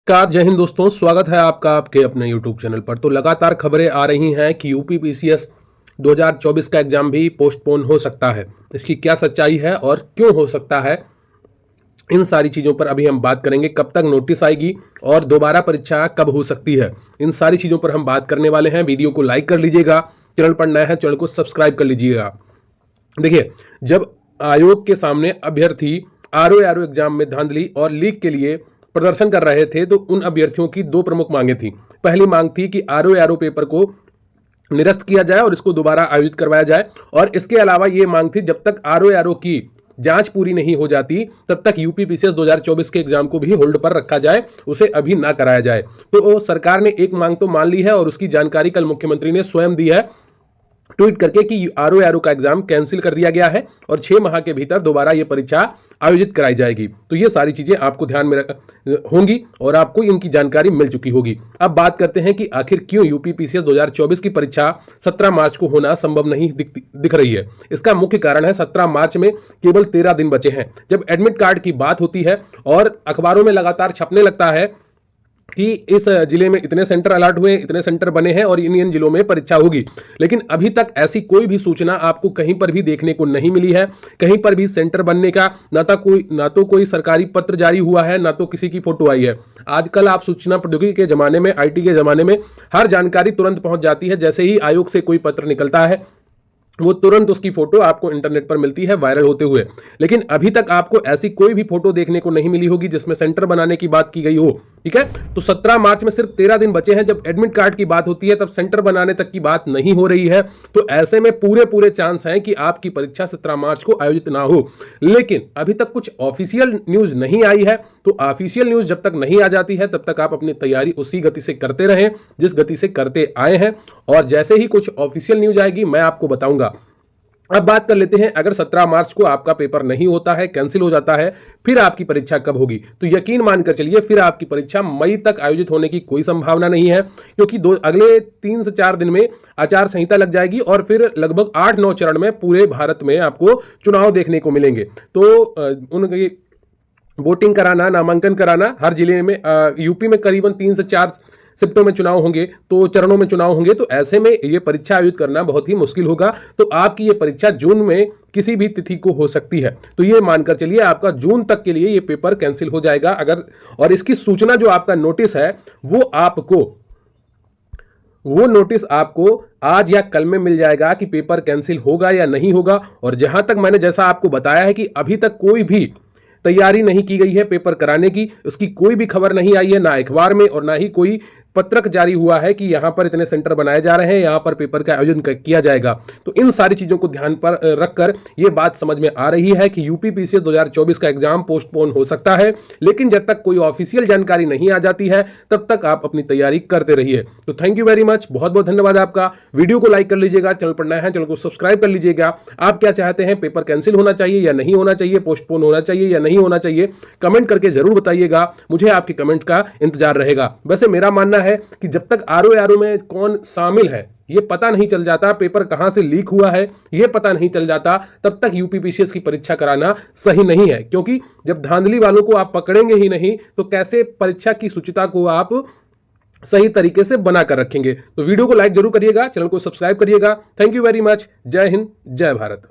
नमस्कार, जय हिंद दोस्तों। स्वागत है आपका आपके अपने YouTube चैनल पर। तो लगातार खबरें आ रही हैं कि यूपी पीसीएस 2024 का एग्जाम भी पोस्टपोन हो सकता है। इसकी क्या सच्चाई है और क्यों हो सकता है, इन सारी चीज़ों पर अभी हम बात करेंगे। कब तक नोटिस आएगी और दोबारा परीक्षा कब हो सकती है, इन सारी चीज़ों पर हम बात करने वाले हैं। वीडियो को लाइक कर लीजिएगा, चैनल पर नया है चैनल को सब्सक्राइब कर लीजिएगा। देखिए, जब आयोग के सामने अभ्यर्थी आरओ एग्जाम में धांधली और लीक के लिए प्रदर्शन कर रहे थे, तो उन अभ्यर्थियों की दो प्रमुख मांगे थी। पहली मांग थी कि आरओ पेपर को निरस्त किया जाए और इसको दोबारा आयोजित करवाया जाए, और इसके अलावा ये मांग थी जब तक आरओ की जांच पूरी नहीं हो जाती तब तक यूपी पीसीएस 2024 के एग्जाम को भी होल्ड पर रखा जाए, उसे अभी ना कराया जाए। तो सरकार ने एक मांग तो मान ली है और उसकी जानकारी कल मुख्यमंत्री ने स्वयं दी है ट्वीट करके कि आरओ का एग्जाम कैंसिल कर दिया गया है और 6 माह के भीतर दोबारा ये परीक्षा आयोजित कराई जाएगी। तो ये सारी चीजें आपको ध्यान में होंगी और आपको इनकी जानकारी मिल चुकी होगी। अब बात करते हैं कि आखिर क्यों यूपी पीसीएस 2024 की परीक्षा 17 मार्च को होना संभव नहीं दिख रही है। इसका मुख्य कारण है 17 मार्च में केवल 13 दिन बचे हैं। जब एडमिट कार्ड की बात होती है और अखबारों में लगातार छपने लगता है कि इस जिले में इतने सेंटर अलर्ट हुए, इतने सेंटर बने हैं और इन जिलों में परीक्षा होगी, लेकिन अभी तक ऐसी कोई भी सूचना आपको कहीं पर भी देखने को नहीं मिली है। कहीं पर भी सेंटर बनने का ना तो कोई सरकारी पत्र जारी हुआ है, ना तो किसी की फोटो आई है। आजकल आप सूचना प्रौद्योगिकी के जमाने में, आईटी के जमाने में हर जानकारी तुरंत पहुंच जाती है। जैसे ही आयोग से कोई पत्र निकलता है, वो तुरंत उसकी फोटो आपको इंटरनेट पर मिलती है वायरल होते हुए। लेकिन अभी तक आपको ऐसी कोई भी फोटो देखने को नहीं मिली होगी जिसमें सेंटर बनाने की बात की गई हो। ठीक है, तो 17 मार्च में सिर्फ 13 दिन बचे हैं। जब एडमिट कार्ड की बात होती है तब सेंटर बनाने तक की बात नहीं हो रही है। तो ऐसे में पूरे चांस हैं कि आपकी परीक्षा 17 मार्च को आयोजित ना हो। लेकिन अभी तक कुछ ऑफिशियल न्यूज नहीं आई है। तो ऑफिशियल न्यूज जब तक नहीं आ जाती है तब तक आप अपनी तैयारी उसी गति से करते रहें जिस गति से करते आए हैं, और जैसे ही कुछ ऑफिशियल न्यूज आएगी मैं आपको बताऊंगा। अब बात कर लेते हैं, अगर 17 मार्च को आपका पेपर नहीं होता है, कैंसिल हो जाता है, फिर आपकी परीक्षा कब होगी? तो यकीन मानकर चलिए फिर आपकी परीक्षा मई तक आयोजित होने की कोई संभावना नहीं है, क्योंकि अगले 3 से 4 दिन में आचार संहिता लग जाएगी और फिर लगभग 8-9 चरण में पूरे भारत में आपको चुनाव देखने को मिलेंगे। तो उनकी वोटिंग कराना, नामांकन कराना, हर जिले में यूपी में करीबन 3 से 4 शिफ्टों में चुनाव होंगे, तो चरणों में चुनाव होंगे। तो ऐसे में ये परीक्षा आयोजित करना बहुत ही मुश्किल होगा। तो आपकी ये परीक्षा जून में किसी भी तिथि को हो सकती है। तो ये मानकर चलिए आपका जून तक के लिए ये पेपर कैंसिल हो जाएगा। अगर और इसकी सूचना जो आपका नोटिस है वो नोटिस आपको आज या कल में मिल जाएगा कि पेपर कैंसिल होगा या नहीं होगा। और जहां तक मैंने जैसा आपको बताया है कि अभी तक कोई भी तैयारी नहीं की गई है पेपर कराने की, उसकी कोई भी खबर नहीं आई है, ना अखबार में और ना ही कोई पत्रक जारी हुआ है कि यहां पर इतने सेंटर बनाए जा रहे हैं, यहां पर पेपर का आयोजन किया जाएगा। तो इन सारी चीजों को ध्यान पर रखकर यह बात समझ में आ रही है कि यूपी पीसीएस 2024 का एग्जाम पोस्टपोन हो सकता है। लेकिन जब तक कोई ऑफिशियल जानकारी नहीं आ जाती है तब तक आप अपनी तैयारी करते रहिए। तो थैंक यू वेरी मच, बहुत बहुत धन्यवाद आपका। वीडियो को लाइक कर लीजिएगा, चैनल पर नया है चैनल को सब्सक्राइब कर लीजिएगा। आप क्या चाहते हैं, पेपर कैंसिल होना चाहिए या नहीं होना चाहिए, पोस्टपोन होना चाहिए या नहीं होना चाहिए, कमेंट करके जरूर बताइएगा। मुझे आपके कमेंट का इंतजार रहेगा। वैसे मेरा मानना है कि जब तक आरओ में कौन शामिल है ये पता नहीं चल जाता, पेपर कहां से लीक हुआ है ये पता नहीं चल जाता, तब तक यूपी पीसीएस की परीक्षा कराना सही नहीं है। क्योंकि जब धांधली वालों को आप पकड़ेंगे ही नहीं तो कैसे परीक्षा की शुचिता को आप सही तरीके से बनाकर रखेंगे। तो वीडियो को लाइक जरूर करिएगा, चैनल को सब्सक्राइब करिएगा। Thank you very much. जय हिंद, जय भारत।